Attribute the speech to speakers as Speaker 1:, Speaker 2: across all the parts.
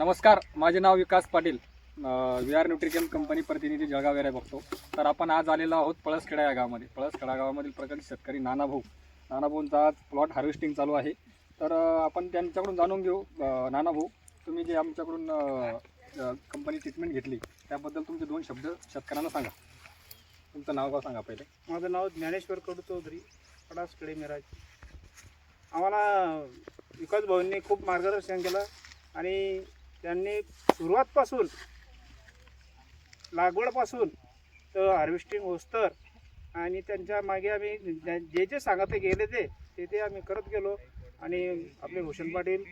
Speaker 1: नमस्कार, माझे नाव विकास Patil. VR न्यूट्रिकेम company प्रतिनिधी जळगाव एरिया बघतो. तर आपण आज आलेलो आहोत पळसखेडा या गावामध्ये. पळसखेडा गावामधील प्रगत शेतकरी नानाभाऊंचा आज प्लॉट हार्वेस्टिंग चालू आहे. तर आपण त्यांच्याकडून जाणून घेऊ. नानाभाऊ, तुम्ही जे आमच्याकडून कंपनी ट्रीटमेंट घेतली त्याबद्दल तुमचे 2 शब्द शेतकऱ्यांना सांगा. तुमचं नाव का सांगा पहिले.
Speaker 2: माझं नाव ज्ञानेश्वर कडू चौधरी, पळसखेडे मिराज. आम्हाला विकास भाऊंनी खूप मार्गदर्शन केलं आणि त्यांनी सुरुवातपासून लागवडपासून तर हार्वेस्टिंग होस्तर आणि त्यांच्या मागे आम्ही जे जे सांगत गेले ते आम्ही करत गेलो. आणि आपले भूषण पाटील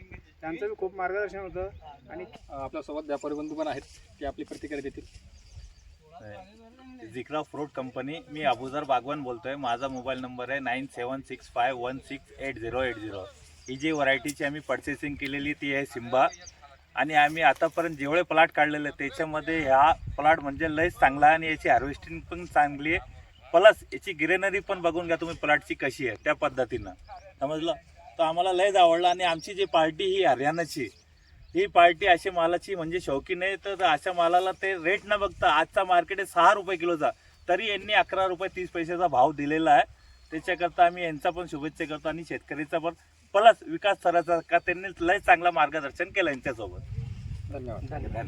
Speaker 2: त्यांचं बी खूप मार्गदर्शन होतं. आणि
Speaker 1: आपल्यासोबत व्यापारी बंधू पण आहेत, ते आपली प्रतिक्रिया देतील.
Speaker 3: जिक्रा फ्रूट कंपनी, मी अबुजर बागवान बोलतोय. माझा मोबाईल नंबर आहे 9765168080. ही जी व्हरायटीची आम्ही पर्चेसिंग केलेली ती आहे सिम्बा. आणि आम्ही आतापर्यंत जेवढे प्लॉट काढलेले त्याच्यामध्ये ह्या प्लॉट म्हणजे लयच चांगला आहे आणि याची हार्वेस्टिंग पण चांगली आहे. प्लस याची ग्रेनरी पण बघून घ्या तुम्ही प्लॉटची कशी आहे त्या पद्धतीनं, समजलं. तर आम्हाला लयच आवडला. आणि आमची जी पार्टी ही हरियाणाची, ही पार्टी अशी मालाची म्हणजे शौकीन आहे. तर अशा मालाला ते रेट न बघता आजचा मार्केट आहे 6 रुपये किलोचा, तरी यांनी 11 रुपये 30 पैशाचा भाव दिलेला आहे. त्याच्याकरता आम्ही यांचा पण शुभेच्छा करतो आणि शेतकरीचा पण, प्लस विकास सराचा का त्यांनी लय चांगला मार्गदर्शन केलं यांच्यासोबत.
Speaker 1: धन्यवाद.
Speaker 3: धन्यवाद.